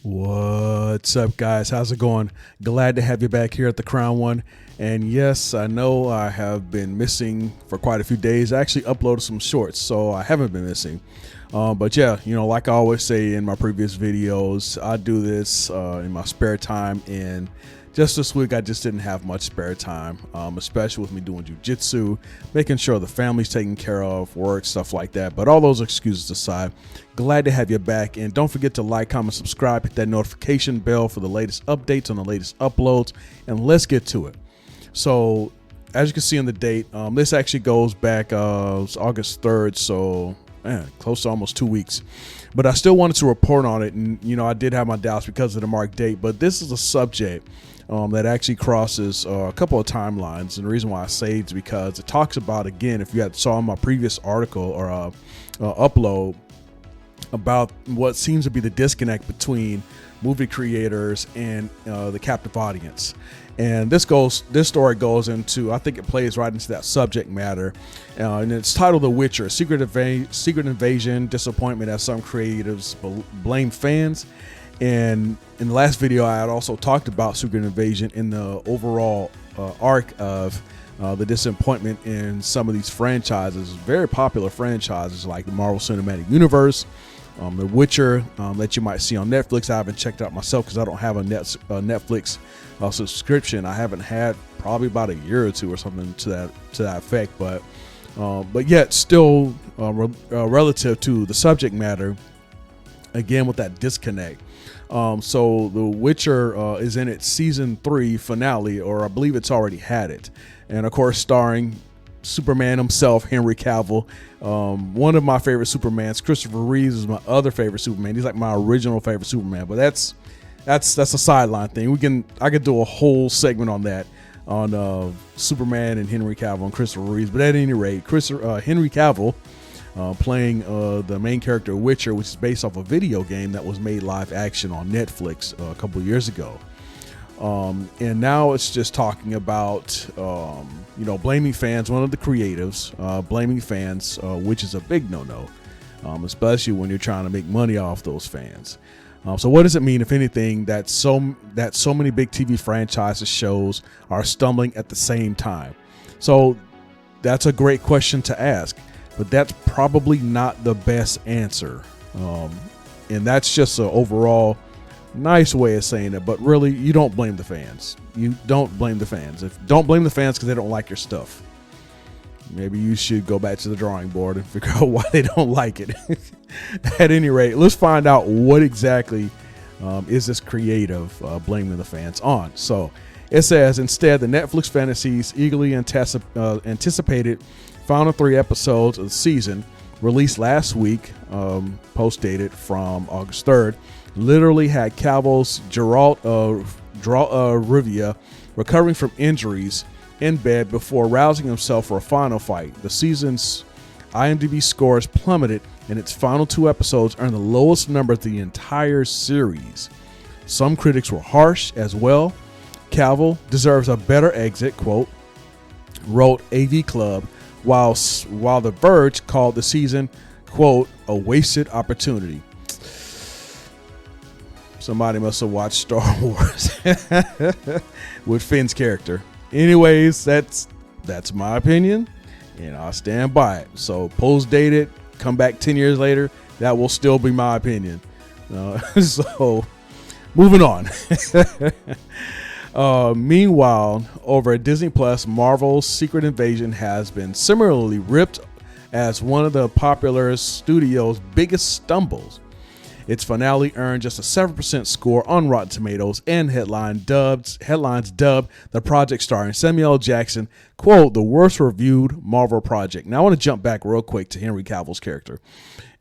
What's up, guys? How's it going? Glad to have you back here at the Crown One. And yes, I know I have been missing for quite a few days. I actually uploaded some shorts, so I haven't been missing. But yeah, like I always say in my previous videos, I do this in my spare time. And just this week, I just didn't have much spare time, especially with me doing jujitsu, making sure the family's taken care of, work, stuff like that. But all those excuses aside, glad to have you back. And don't forget to like, comment, subscribe, hit that notification bell for the latest updates on the latest uploads. And let's get to it. So as you can see on the date, this actually goes back it's August 3rd. So man, close to almost 2 weeks. But I still wanted to report on it. And, I did have my doubts because of the marked date. But this is a subject that actually crosses a couple of timelines. And the reason why I say it's because it talks about, again, if you had saw my previous article or upload, about what seems to be the disconnect between movie creators and the captive audience. And this story goes into, I think it plays right into that subject matter. And it's titled The Witcher, Secret Invasion, Disappointment as Some Creatives Blame Fans. And in the last video, I had also talked about Secret Invasion in the overall arc of the disappointment in some of these franchises, very popular franchises like the Marvel Cinematic Universe, The Witcher that you might see on Netflix. I haven't checked out myself because I don't have a Netflix subscription. I haven't had probably about a year or two or something to that effect. But yet still relative to the subject matter, again with that disconnect. So The Witcher is in its season 3 finale, or I believe it's already had it, and of course starring Superman himself, Henry Cavill. One of my favorite Supermans. Christopher Reeves is my other favorite Superman. He's like my original favorite Superman, but that's a sideline thing. I could do a whole segment on that, on Superman and Henry Cavill and Christopher Reeves. But at any rate, Henry Cavill playing the main character Witcher, which is based off a video game that was made live action on Netflix a couple of years ago. And now it's just talking about, blaming fans, one of the creatives, blaming fans, which is a big no-no, especially when you're trying to make money off those fans. So what does it mean, if anything, that so many big TV franchises shows are stumbling at the same time? So that's a great question to ask, but that's probably not the best answer. And that's just an overall nice way of saying it, but really, you don't blame the fans. You don't blame the fans. Don't blame the fans because they don't like your stuff. Maybe you should go back to the drawing board and figure out why they don't like it. At any rate, let's find out what exactly is this creative blaming the fans on. So it says, instead, the Netflix fantasies eagerly anticipated final 3 episodes of the season, released last week, post dated from August 3rd, literally had Cavill's Geralt Rivia recovering from injuries in bed before rousing himself for a final fight. The season's IMDb scores plummeted, and its final 2 episodes earned the lowest number of the entire series. Some critics were harsh as well. Cavill deserves a better exit, quote, wrote AV Club, while The Verge called the season, quote, a wasted opportunity. Somebody must have watched Star Wars with Finn's character. Anyways, that's my opinion, and I'll stand by it. So post dated, come back 10 years later, that will still be my opinion. So moving on. Meanwhile, over at Disney Plus, Marvel's Secret Invasion has been similarly ripped as one of the popular studio's biggest stumbles. Its finale earned just a 7% score on Rotten Tomatoes, and headlines dubbed the project starring Samuel L. Jackson, quote, the worst reviewed Marvel project. Now I want to jump back real quick to Henry Cavill's character.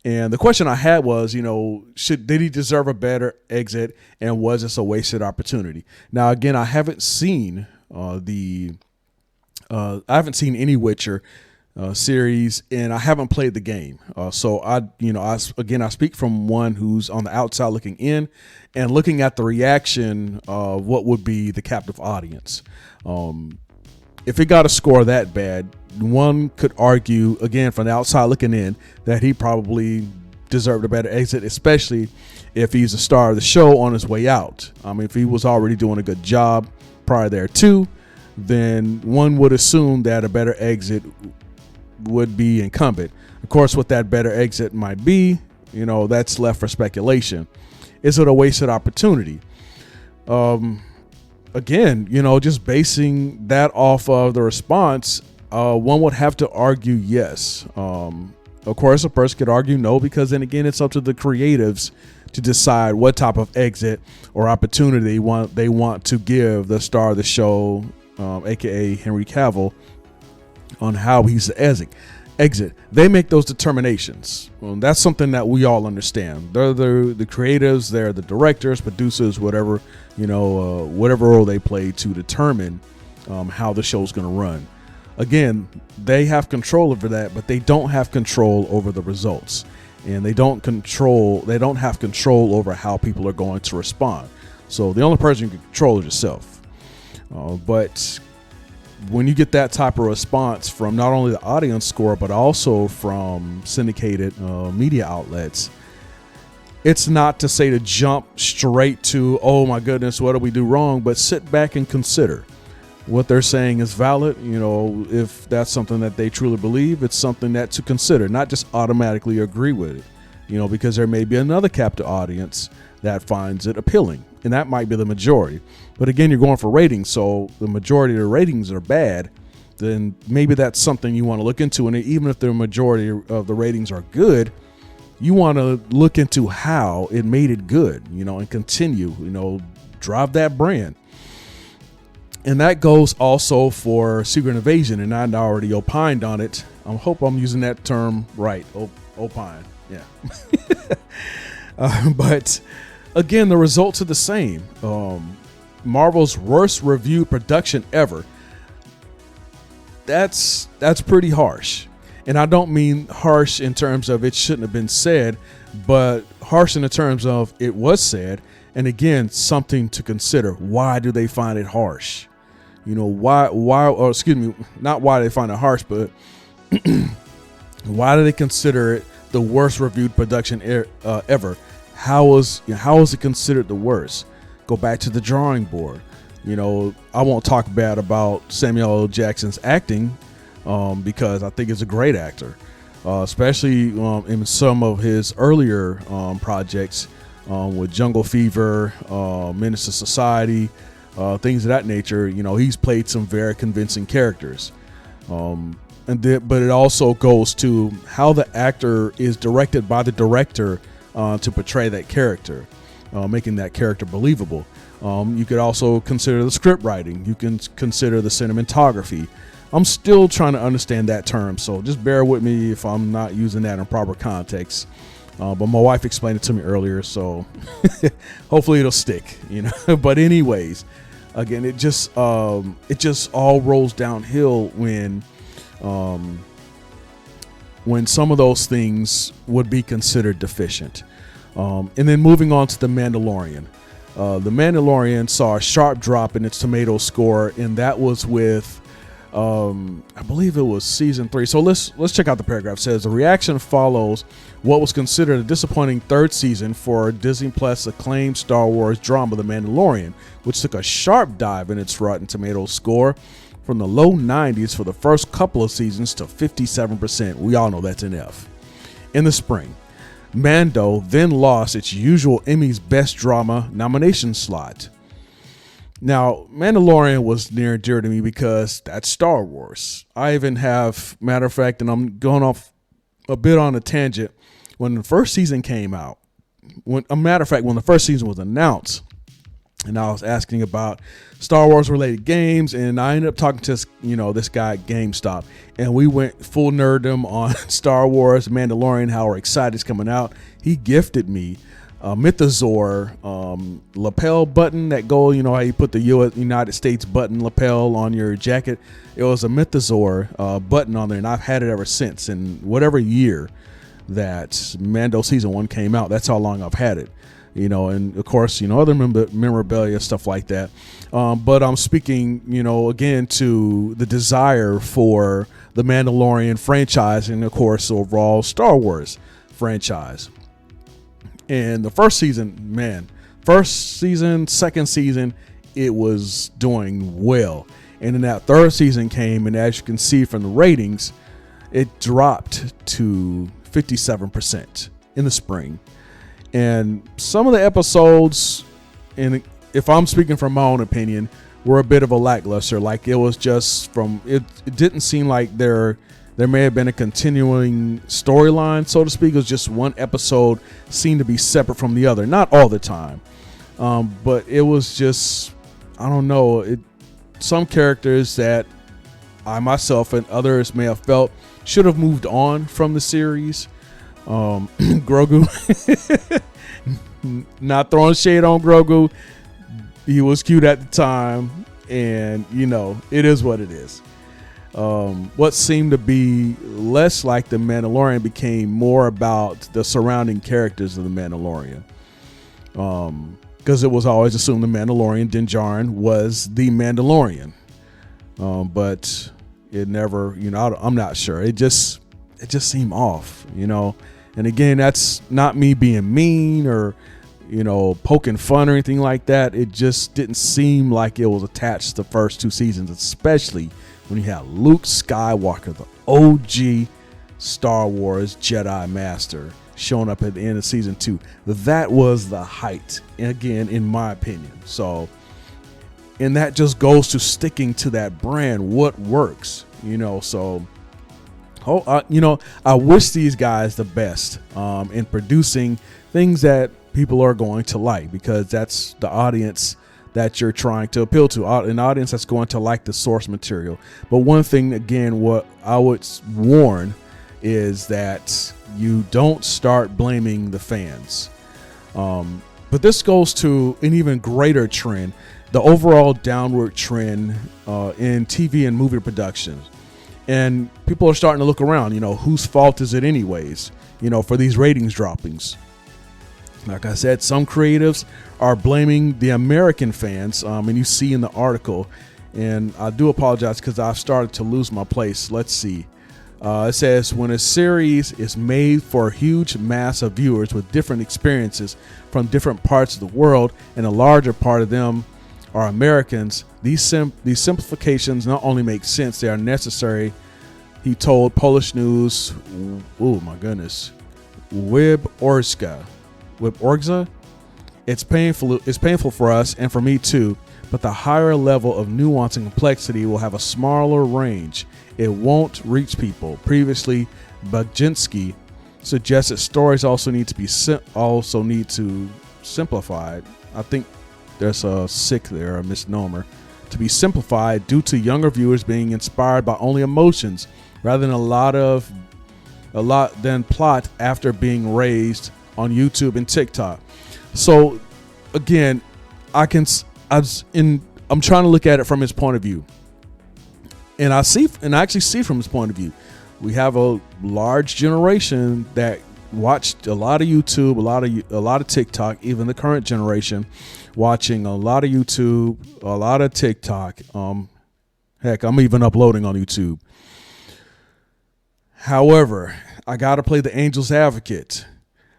And the question I had was, did he deserve a better exit, and was this a wasted opportunity? Now, again, I haven't seen any Witcher series, and I haven't played the game. So I speak from one who's on the outside looking in and looking at the reaction of what would be the captive audience. If it got a score that bad, one could argue, again, from the outside looking in, that he probably deserved a better exit, especially if he's a star of the show on his way out. I mean, if he was already doing a good job prior there too, then one would assume that a better exit would be incumbent. Of course, what that better exit might be, that's left for speculation. Is it a wasted opportunity? Again, just basing that off of the response, one would have to argue yes. Of course, a person could argue no, because then again, it's up to the creatives to decide what type of exit or opportunity they want to give the star of the show, aka Henry Cavill, on how he's the exit. They make those determinations. Well, that's something that we all understand. They're the creatives, they're the directors, producers, whatever, whatever role they play to determine how the show's going to run. Again, they have control over that, but they don't have control over the results, and they don't have control over how people are going to respond. So the only person you can control is yourself. But when you get that type of response from not only the audience score, but also from syndicated media outlets, it's not to say to jump straight to, oh my goodness, what did we do wrong? But sit back and consider what they're saying is valid. If that's something that they truly believe, it's something that to consider, not just automatically agree with it, because there may be another captive audience that finds it appealing, and that might be the majority. But again, you're going for ratings, so the majority of the ratings are bad, then maybe that's something you want to look into. And even if the majority of the ratings are good, you want to look into how it made it good, and continue, drive that brand. And that goes also for Secret Invasion, and I already opined on it. I hope I'm using that term right. Opine, yeah. But again, the results are the same. Marvel's worst reviewed production ever. That's pretty harsh. And I don't mean harsh in terms of it shouldn't have been said, but harsh in the terms of it was said. And again, something to consider. Why do they find it harsh? Why, or excuse me, not why they find it harsh, but why do they consider it the worst reviewed production ever? How is it considered the worst? Go back to the drawing board. I won't talk bad about Samuel L. Jackson's acting, because I think he's a great actor, especially in some of his earlier projects with Jungle Fever, Menace to Society, things of that nature. He's played some very convincing characters. But it also goes to how the actor is directed by the director to portray that character, making that character believable. You could also consider the script writing. You can consider the cinematography. I'm still trying to understand that term, so just bear with me if I'm not using that in proper context. But my wife explained it to me earlier, so hopefully it'll stick. But anyways, again, it just all rolls downhill when some of those things would be considered deficient. And then moving on to The Mandalorian. The Mandalorian saw a sharp drop in its tomato score, and that was with, I believe it was season 3. So let's check out the paragraph. It says, the reaction follows what was considered a disappointing third season for Disney Plus acclaimed Star Wars drama The Mandalorian, which took a sharp dive in its Rotten Tomatoes score from the low 90s for the first couple of seasons to 57%. We all know that's an F. In the spring, Mando then lost its usual Emmy's Best Drama nomination slot. Now, Mandalorian was near and dear to me because that's Star Wars. I even have, matter of fact, and I'm going off a bit on a tangent, when the first season came out, when the first season was announced, and I was asking about Star Wars related games, and I ended up talking to this guy at GameStop, and we went full nerddom on Star Wars, Mandalorian, how we're excited it's coming out. He gifted me a Mythosaur lapel button that go, how you put the United States button lapel on your jacket. It was a Mythosaur button on there, and I've had it ever since. And whatever year that Mando season 1 came out, that's how long I've had it. And of course, other memorabilia, stuff like that. But I'm speaking, again, to the desire for the Mandalorian franchise and, of course, overall Star Wars franchise. And the first season, man, first season, second season, it was doing well. And then that third season came, and as you can see from the ratings, it dropped to 57% in the spring. And some of the episodes, and if I'm speaking from my own opinion, were a bit of a lackluster. Like it was just from it didn't seem like there may have been a continuing storyline, so to speak. It was just one episode seemed to be separate from the other. Not all the time, but it was just, I don't know. Some characters that I myself and others may have felt should have moved on from the series. Grogu, not throwing shade on Grogu. He was cute at the time, and it is what it is. What seemed to be less like the Mandalorian became more about the surrounding characters of the Mandalorian. Because it was always assumed the Mandalorian, Din Djarin, was the Mandalorian. But it never, I'm not sure. It just seemed off, And again, that's not me being mean or, poking fun or anything like that. It just didn't seem like it was attached to the first two seasons, especially when you have Luke Skywalker, the OG Star Wars Jedi Master, showing up at the end of season 2. That was the height, again, in my opinion. So, and that just goes to sticking to that brand, what works, so. I wish these guys the best in producing things that people are going to like, because that's the audience that you're trying to appeal to, an audience that's going to like the source material. But one thing, again, what I would warn is that you don't start blaming the fans. But this goes to an even greater trend, the overall downward trend in TV and movie productions. And people are starting to look around, whose fault is it anyways, for these ratings droppings. Like I said, some creatives are blaming the American fans, and you see in the article, and I do apologize because I've started to lose my place. Let's see. It says, when a series is made for a huge mass of viewers with different experiences from different parts of the world, and a larger part of them are Americans, these simplifications not only make sense, they are necessary, he told Polish News, oh my goodness, Wyborcza. It's painful for us and for me too, but the higher level of nuance and complexity will have a smaller range. It won't reach people. Previously, Baginski suggested stories also need to simplified. I think there's a sick there, a misnomer, to be simplified due to younger viewers being inspired by only emotions rather than a lot than plot after being raised on YouTube and TikTok. So again, I'm trying to look at it from his point of view, and I actually see from his point of view. We have a large generation that watched a lot of YouTube, a lot of TikTok, even the current generation watching a lot of YouTube, a lot of TikTok. Heck, I'm even uploading on YouTube. However, I got to play the angel's advocate.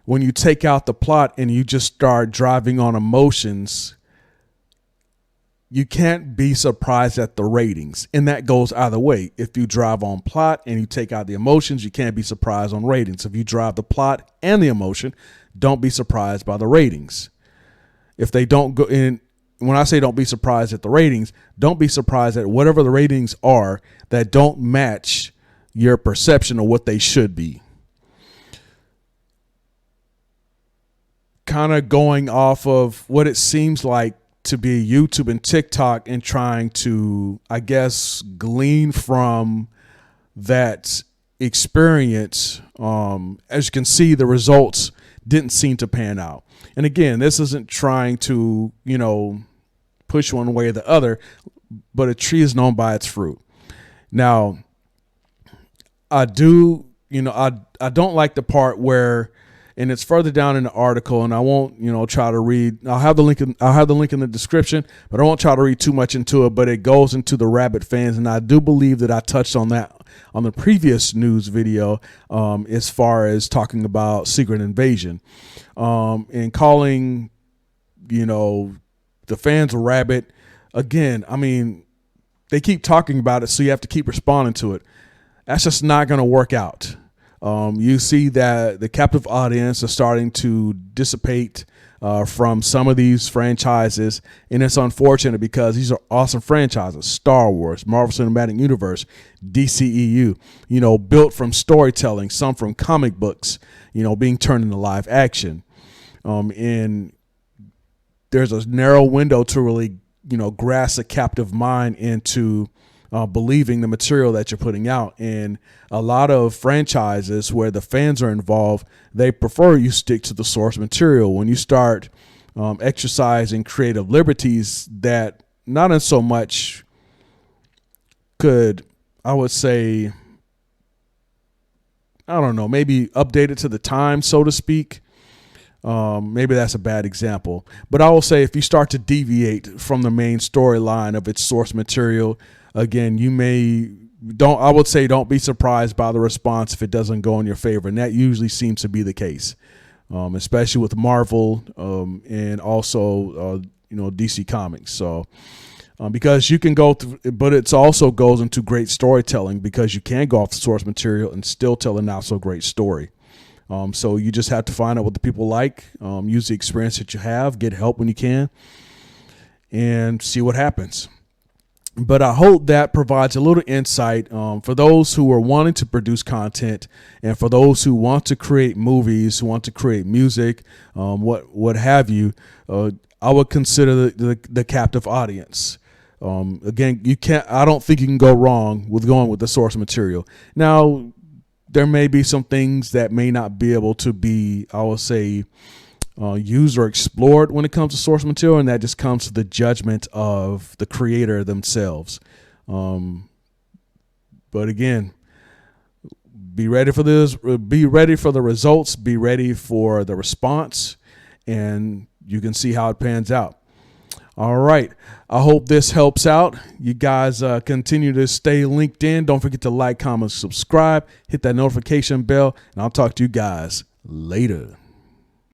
When you take out the plot and you just start driving on emotions, you can't be surprised at the ratings. And that goes either way. If you drive on plot and you take out the emotions, you can't be surprised on ratings. If you drive the plot and the emotion, don't be surprised by the ratings. If they don't go in, when I say don't be surprised at the ratings, don't be surprised at whatever the ratings are that don't match your perception of what they should be. Kind of going off of what it seems like to be YouTube and TikTok and trying to, I guess, glean from that experience. As you can see, the results didn't seem to pan out. And again, this isn't trying to, push one way or the other, but a tree is known by its fruit. Now, I don't like the part where and it's further down in the article, and I won't, try to read. I'll have the link in the description, but I won't try to read too much into it. But it goes into the Rabbit fans, and I do believe that I touched on that on the previous news video, as far as talking about Secret Invasion, and calling, the fans a rabbit. Again, I mean, they keep talking about it, so you have to keep responding to it. That's just not going to work out. You see that the captive audience is starting to dissipate from some of these franchises, and it's unfortunate because these are awesome franchises: Star Wars, Marvel Cinematic Universe, DCEU, built from storytelling, some from comic books, being turned into live action. And there's a narrow window to really, grasp a captive mind into believing the material that you're putting out. And a lot of franchises where the fans are involved, they prefer you stick to the source material. When you start exercising creative liberties that not in so much could, I would say, I don't know, maybe update it to the time, so to speak. Maybe that's a bad example, but I will say if you start to deviate from the main storyline of its source material, again, I would say don't be surprised by the response if it doesn't go in your favor. And that usually seems to be the case, especially with Marvel, and also, DC Comics. So, because you can go through, but it also goes into great storytelling because you can go off the source material and still tell a not so great story. So you just have to find out what the people like, use the experience that you have, get help when you can, and see what happens. But I hope that provides a little insight for those who are wanting to produce content, and for those who want to create movies, who want to create music, what have you. I would consider the captive audience. Again, I don't think you can go wrong with going with the source material. Now, there may be some things that may not be able to be, I would say, used or explored when it comes to source material, and that just comes to the judgment of the creator themselves. But again, be ready for this. Be ready for the results. Be ready for the response, and you can see how it pans out. All right. I hope this helps out. You guys continue to stay linked in. Don't forget to like, comment, subscribe, hit that notification bell, and I'll talk to you guys later.